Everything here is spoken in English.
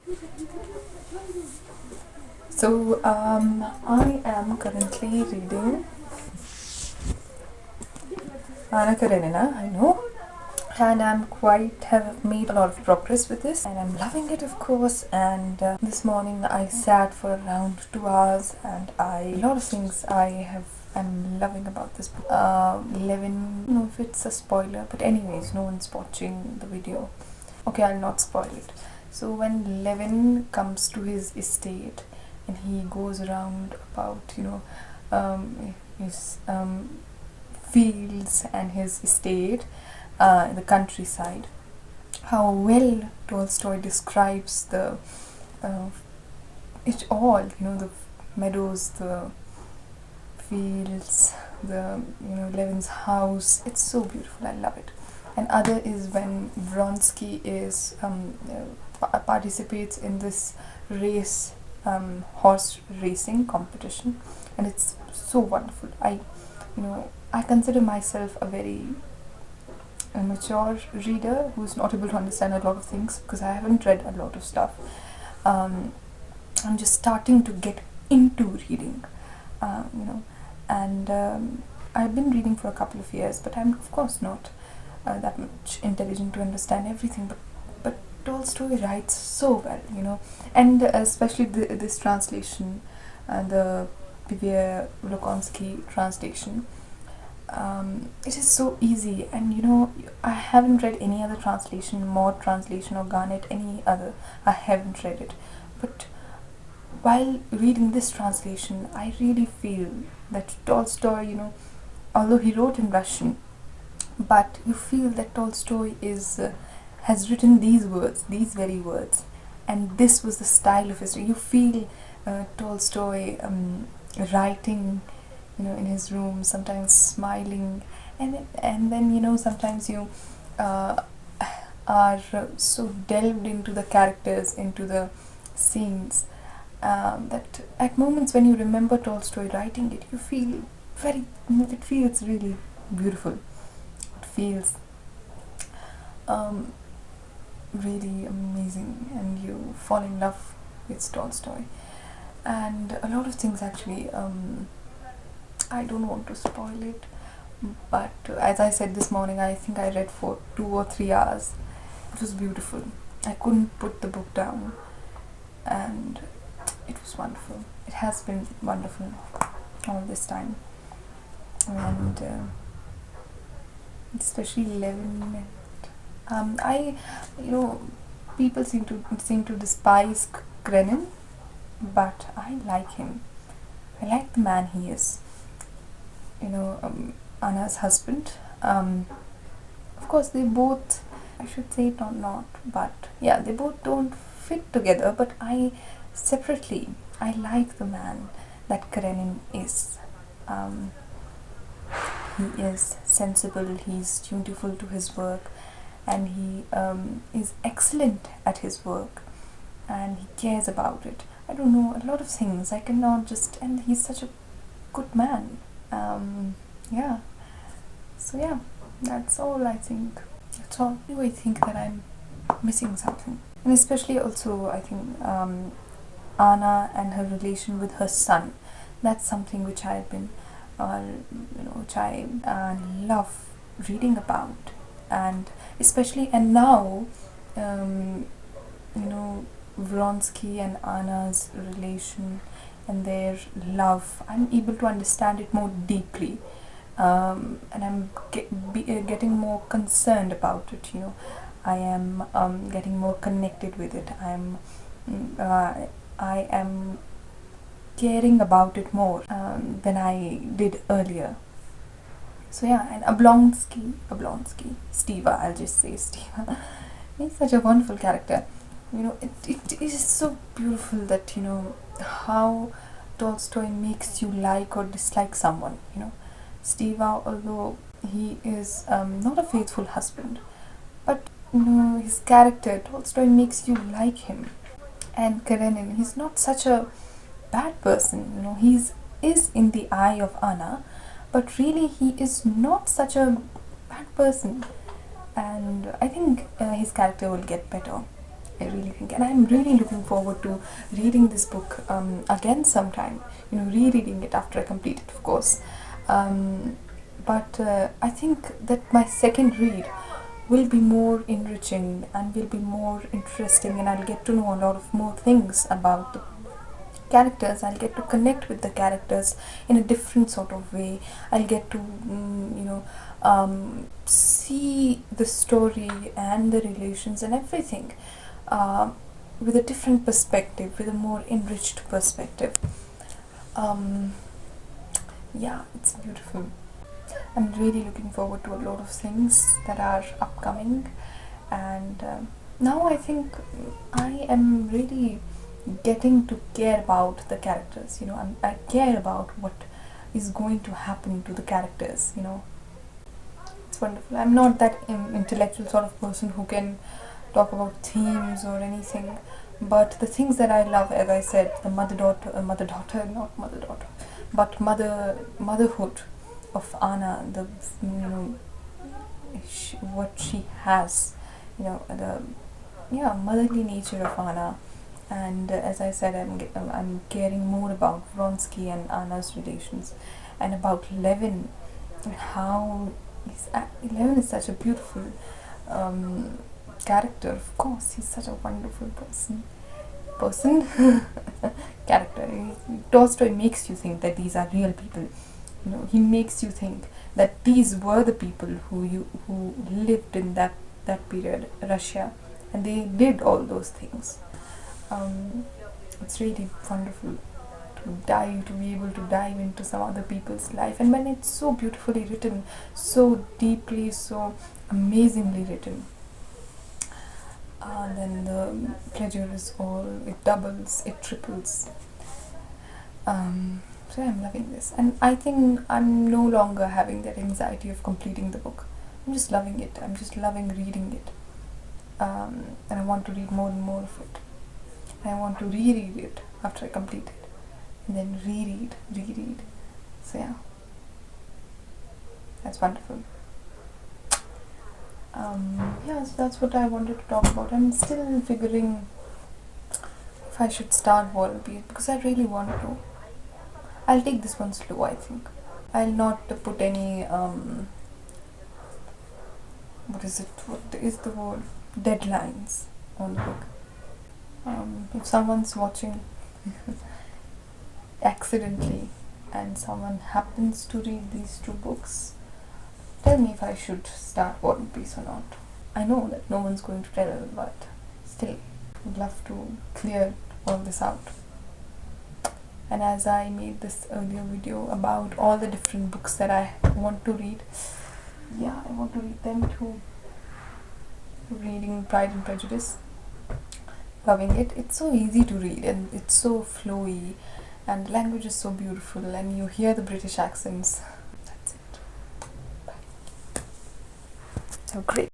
I am currently reading Anna Karenina, I know, and have made a lot of progress with this, and I'm loving it, of course. And this morning I sat for around 2 hours, and a lot of things I'm loving about this book. Levin, I don't know if it's a spoiler, but anyways, no one's watching the video. Okay, I'll not spoil it. So when Levin comes to his estate, and he goes around about his fields and his estate in the countryside, how well Tolstoy describes uh, it all, the meadows, the fields, the Levin's house. It's so beautiful, I love it. And other is when Vronsky is participates in this race, horse racing competition, and it's so wonderful. I consider myself a very mature reader who's not able to understand a lot of things because I haven't read a lot of stuff. I'm just starting to get into reading, and I've been reading for a couple of years, but I'm of course not that much intelligent to understand everything. But Tolstoy writes so well, and especially this translation, the P.V. Lokonsky translation. It is so easy, and I haven't read any other translation, Maud translation or Garnet, any other. I haven't read it, but while reading this translation, I really feel that Tolstoy, although he wrote in Russian, but you feel that Tolstoy has written these words, these very words, and this was the style of his. You feel Tolstoy writing, in his room, sometimes smiling, and then sometimes you are so delved into the characters, into the scenes, that at moments when you remember Tolstoy writing it, you feel it feels really beautiful. It feels really amazing, and you fall in love with Tolstoy. And a lot of things actually, I don't want to spoil it, but as I said this morning, I think I read for 2 or 3 hours. It was beautiful. I couldn't put the book down, and it was wonderful. It has been wonderful all this time, and especially 11. I, people seem to despise Krenin, but I like him. I like the man he is. Anna's husband. Of course, they both, I should say it or not, but yeah, they both don't fit together, but separately, I like the man that Karenin is. He is sensible, he's dutiful to his work, and he is excellent at his work, and he cares about it. I don't know, a lot of things I cannot just, and he's such a good man. Yeah, so yeah, that's all. I think that's all. I think that I'm missing something, and especially also I think Anna and her relation with her son. That's something which I've been which I love reading about, and especially, and now Vronsky and Anna's relation and their love, I'm able to understand it more deeply, and I'm getting more concerned about it. I am getting more connected with it. I am caring about it more than I did earlier. So yeah, and Oblonsky, Steva, I'll just say Steva. He's such a wonderful character. It is so beautiful that how Tolstoy makes you like or dislike someone. Steva, although he is not a faithful husband, but his character, Tolstoy makes you like him. And Karenin, he's not such a bad person. Is in the eye of Anna, but really he is not such a bad person. And I think his character will get better I really think, and I'm really looking forward to reading this book again sometime. Rereading it after I complete it, of course. But I think that my second read will be more enriching and will be more interesting, and I'll get to know a lot of more things about the characters. I'll get to connect with the characters in a different sort of way. I'll get to see the story and the relations and everything with a different perspective, with a more enriched perspective. um, yeah, it's beautiful. I'm really looking forward to a lot of things that are upcoming, and now I think I am really getting to care about the characters. I care about what is going to happen to the characters. It's wonderful. I'm not that intellectual sort of person who can talk about themes or anything, but the things that I love, as I said, the not mother daughter, but motherhood of Anna, what she has, the motherly nature of Anna. And as I said, I'm caring more about Vronsky and Anna's relations, and about Levin, and how Levin is such a beautiful character. Of course, he's such a wonderful person character. Tolstoy makes you think that these are real people. He makes you think that these were the people who lived in that period, Russia, and they did all those things. It's really wonderful to be able to dive into some other people's life, and when it's so beautifully written, so deeply, so amazingly written, then the pleasure is all, it doubles, it triples. So I'm loving this, and I think I'm no longer having that anxiety of completing the book. I'm just loving it. I'm just loving reading it, and I want to read more and more of it. I want to reread it after I complete it, and then reread. So yeah, that's wonderful. So that's what I wanted to talk about. I'm still figuring if I should start War and Peace, because I really want to. I'll take this one slow, I think. I'll not put any what is the word, deadlines on the book. If someone's watching accidentally and someone happens to read these two books, tell me if I should start War and Peace or not. I know that no one's going to tell, but still, I'd love to clear all this out. And as I made this earlier video about all the different books that I want to read, I want to read them too. Reading Pride and Prejudice, loving it. It's so easy to read, and it's so flowy, and the language is so beautiful, and you hear the British accents. That's it. Bye. Have a great